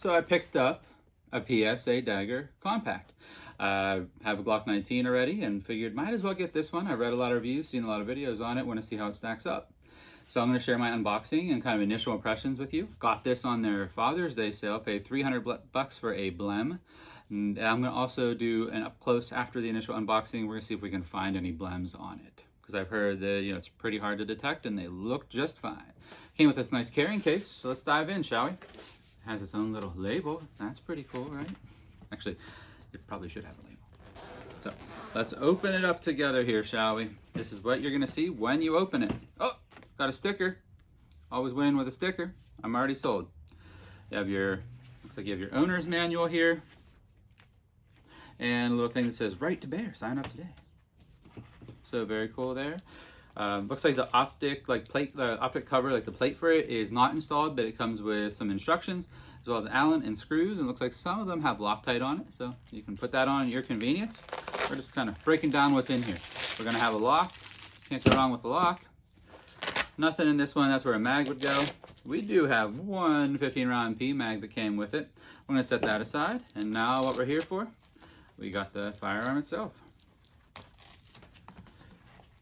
So I picked up a PSA Dagger compact. I have a Glock 19 already and figured might as well get this one. I read a lot of reviews, seen a lot of videos on it, want to see how it stacks up. So I'm going to share my unboxing and kind of initial impressions with you. Got this on their Father's Day sale, paid $300 for a blem. And I'm going to also do an up close after the initial unboxing. We're going to see if we can find any blems on it, because I've heard that it's pretty hard to detect and they look just fine. Came with this nice carrying case, so let's dive in, shall we? It has its own little label. That's pretty cool, right? Actually, it probably should have a label. So let's open it up together here, shall we? This is what you're going to see when you open it. Oh, got a sticker. Always win with a sticker. I'm already sold. You have your, looks like you have your owner's manual here. And a little thing that says, right to bear, sign up today. So very cool there. Looks like the optic plate, the optic cover, like the plate for it is not installed, but it comes with some instructions, as well as Allen and screws. And it looks like some of them have Loctite on it, so you can put that on at your convenience. We're just kind of breaking down what's in here. We're gonna have a lock. Can't go wrong with the lock. Nothing in this one, that's where a mag would go. We do have one 15-round P mag that came with it. I'm gonna set that aside. And now what we're here for, we got the firearm itself.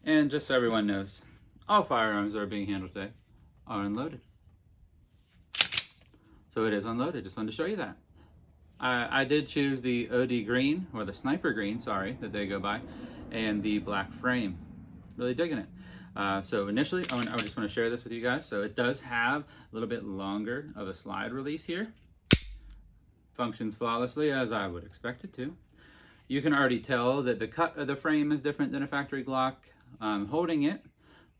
And just so everyone knows, all firearms that are being handled today are unloaded. So it is unloaded, just wanted to show you that. I did choose the OD green, or the sniper green, sorry, that they go by, and the black frame. Really digging it. So initially, I just want to share this with you guys. So it does have a little bit longer of a slide release here. Functions flawlessly as I would expect it to. You can already tell that the cut of the frame is different than a factory Glock. Holding it,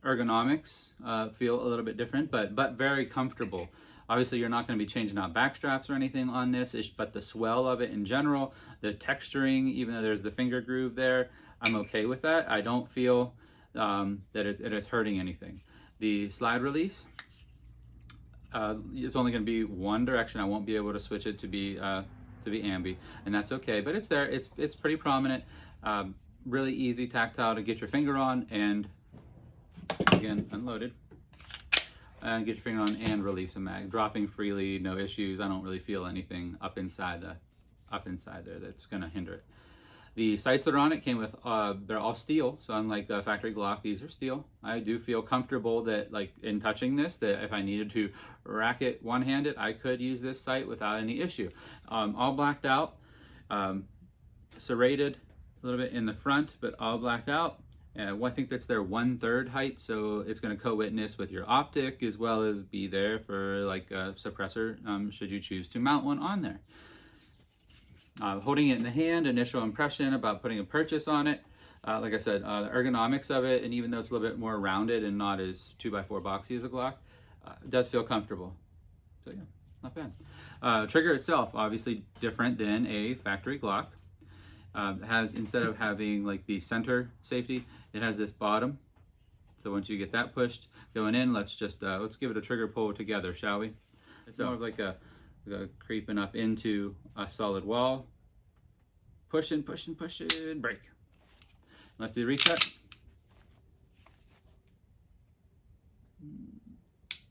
ergonomics feel a little bit different, but very comfortable. Obviously, you're not going to be changing out back straps or anything on this, but the swell of it in general, the texturing, even though there's the finger groove there, I'm okay with that. I don't feel that it's hurting anything. The slide release, it's only going to be one direction. I won't be able to switch it to be ambi, and that's okay. But it's there. It's pretty prominent. Really easy, tactile to get your finger on, and again, unloaded. And get your finger on and release a mag, dropping freely, no issues. I don't really feel anything up inside there that's going to hinder it. The sights that are on it came with, they're all steel, so unlike factory Glock, these are steel. I do feel comfortable that, like, in touching this, that if I needed to rack it one-handed, I could use this sight without any issue. All blacked out, serrated a little bit in the front, but all blacked out. I think that's their 1/3 height, so it's going to co-witness with your optic, as well as be there for like a suppressor, should you choose to mount one on there. Holding it in the hand, initial impression about putting a purchase on it. Like I said, the ergonomics of it, and even though it's a little bit more rounded and not as 2x4 boxy as a Glock, it does feel comfortable. So yeah, not bad. Trigger itself, obviously different than a factory Glock. It has, instead of having like the center safety, it has this bottom. So once you get that pushed going in, let's give it a trigger pull together, shall we? It's more of like a creeping up into a solid wall. Pushing, break. Let's do the reset. A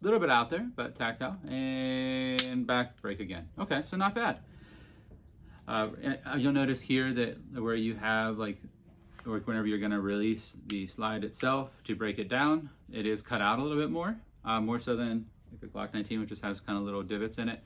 little bit out there, but tactile. And back, break again. Okay, so not bad. You'll notice here that where you have whenever you're going to release the slide itself to break it down, it is cut out a little bit more so than like a Glock 19, which just has kind of little divots in it.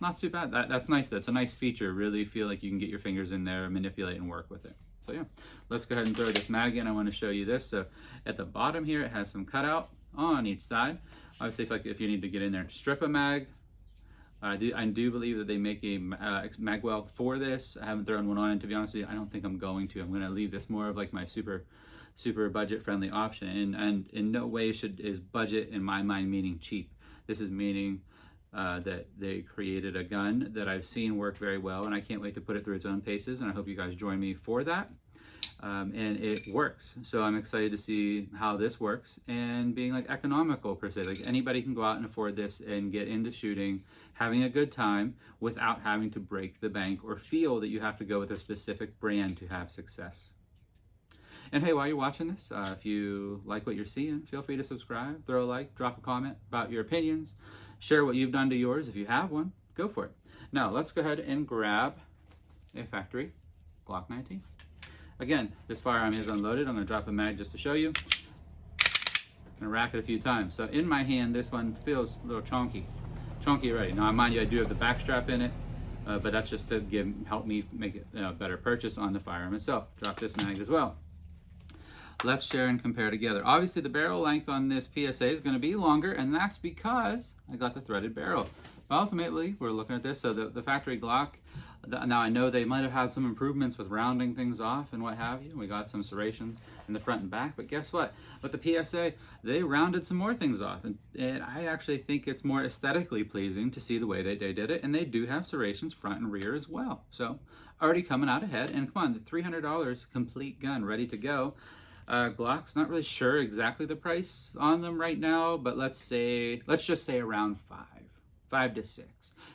Not too bad. That's nice. That's a nice feature. Really feel like you can get your fingers in there, manipulate, and work with it. So yeah, let's go ahead and throw this mag in. I want to show you this. So at the bottom here, it has some cutout on each side. Obviously, if you need to get in there and strip a mag, I do believe that they make a mag well for this. I haven't thrown one on, and to be honest with you, I don't think I'm going to. I'm going to leave this more of like my super budget friendly option, and in no way is budget in my mind meaning cheap. This is meaning that they created a gun that I've seen work very well, and I can't wait to put it through its own paces, and I hope you guys join me for that. And it works. So I'm excited to see how this works, and being like economical per se. Like anybody can go out and afford this and get into shooting, having a good time without having to break the bank or feel that you have to go with a specific brand to have success. And hey, while you're watching this, if you like what you're seeing, feel free to subscribe, throw a like, drop a comment about your opinions, share what you've done to yours. If you have one, go for it. Now let's go ahead and grab a factory Glock 19. Again, this firearm is unloaded. I'm going to drop a mag just to show you. I'm going to rack it a few times. So in my hand, this one feels a little chunky already. Now, mind you, I do have the back strap in it, but that's just to help me make it a better purchase on the firearm itself. Drop this mag as well. Let's share and compare together. Obviously, the barrel length on this PSA is going to be longer, and that's because I got the threaded barrel. Ultimately, we're looking at this. So the factory Glock, now I know they might have had some improvements with rounding things off and what have you. We got some serrations in the front and back, but guess what? With the PSA, they rounded some more things off. And I actually think it's more aesthetically pleasing to see the way they did it. And they do have serrations front and rear as well. So already coming out ahead. And come on, the $300 complete gun ready to go. Glock's not really sure exactly the price on them right now, but let's just say around 5 to 6,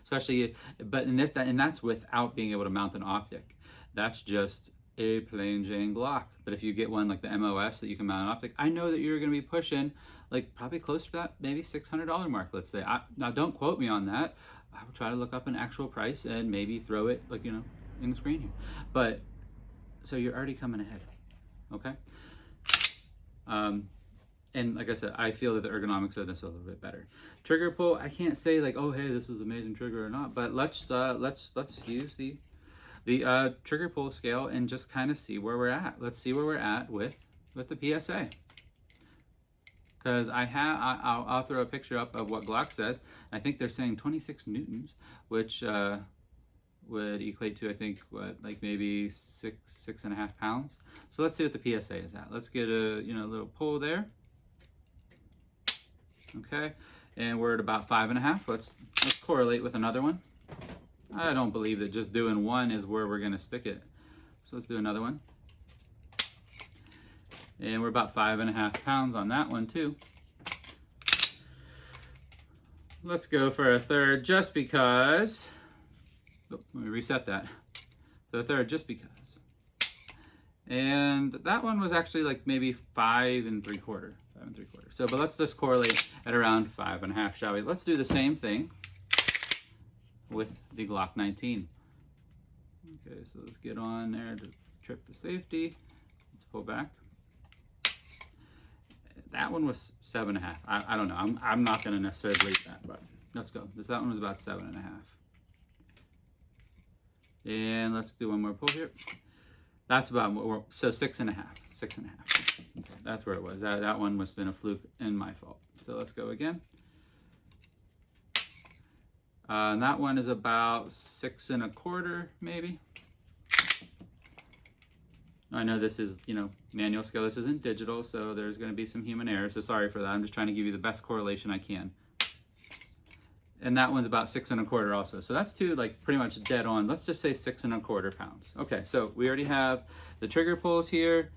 especially, and that's without being able to mount an optic. That's just a plain Jane Glock. But if you get one like the MOS that you can mount an optic, I know that you're going to be pushing like probably close to that maybe $600 mark, let's say. Now don't quote me on that. I will try to look up an actual price and maybe throw it like, in the screen here. But so you're already coming ahead, okay? And like I said, I feel that the ergonomics of this are a little bit better. Trigger pull, I can't say like, oh hey, this is amazing trigger or not, but let's use the trigger pull scale and just kind of see where we're at. Let's see where we're at with the PSA. Because I'll throw a picture up of what Glock says. I think they're saying 26 newtons, which would equate to, I think, what, like maybe 6.5 pounds. So let's see what the PSA is at. Let's get a little pull there. Okay, and we're at about 5.5. Let's correlate with another one. I don't believe that just doing one is where we're gonna stick it. So let's do another one. And we're about 5.5 pounds on that one too. Let's go for a third just because. Oh, let me reset that. So a third just because. And that one was actually like maybe 5 3/4. So, but let's just correlate at around 5.5, shall we? Let's do the same thing with the Glock 19. Okay, so let's get on there to trip the safety. Let's pull back. That one was 7.5. I don't know. I'm not going to necessarily believe that, but let's go. That one was about 7.5. And let's do one more pull here. That's about so 6.5. 6.5. Okay, that's where it was. That one must have been a fluke and my fault. So let's go again. And that one is about 6 1/4, maybe. I know this is, manual scale. This isn't digital, so there's going to be some human error. So sorry for that. I'm just trying to give you the best correlation I can. And that one's about 6 1/4 also. So that's two, like, pretty much dead on. Let's just say 6 1/4 pounds. Okay, so we already have the trigger pulls here.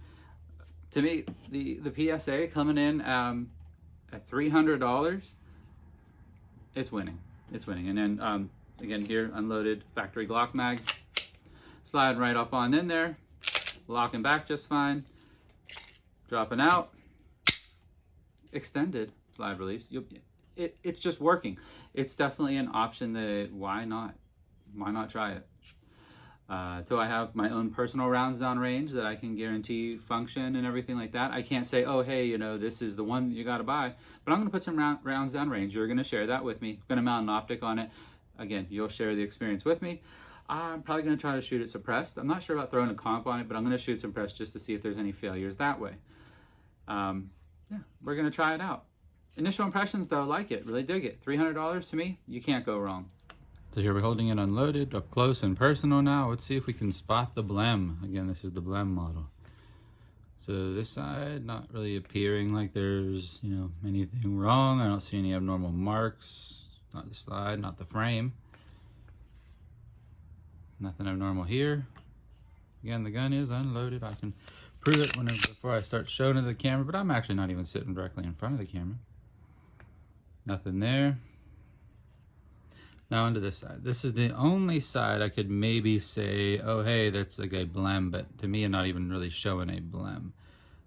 To me, the PSA coming in at $300, it's winning. It's winning. And then, again, here, unloaded factory Glock mag. Slide right up on in there. Locking back just fine. Dropping out. Extended slide release. It's just working. It's definitely an option that, why not? Why not try it? Till I have my own personal rounds down range that I can guarantee function and everything like that. I can't say, oh, hey, this is the one you got to buy. But I'm going to put some rounds down range. You're going to share that with me. I'm going to mount an optic on it. Again, you'll share the experience with me. I'm probably going to try to shoot it suppressed. I'm not sure about throwing a comp on it, but I'm going to shoot suppressed just to see if there's any failures that way. Yeah, we're going to try it out. Initial impressions, though, like it. Really dig it. $300 to me, you can't go wrong. So here we're holding it unloaded, up close and personal now. Let's see if we can spot the blem. Again, this is the blem model. So this side, not really appearing like there's, anything wrong. I don't see any abnormal marks. Not the slide, not the frame. Nothing abnormal here. Again, the gun is unloaded. I can prove it before I start showing it to the camera, but I'm actually not even sitting directly in front of the camera. Nothing there. Now onto this side. This is the only side I could maybe say, oh hey, that's like a blem, but to me, I'm not even really showing a blem.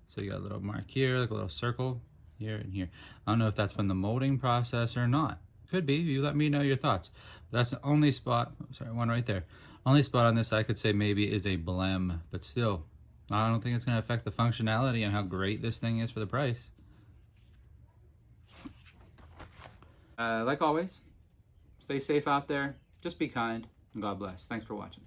So you got a little mark here, like a little circle here and here. I don't know if that's from the molding process or not. Could be. You let me know your thoughts. That's the only spot, sorry, one right there. Only spot on this I could say maybe is a blem, but still, I don't think it's going to affect the functionality and how great this thing is for the price. Like always, stay safe out there, just be kind, and God bless. Thanks for watching.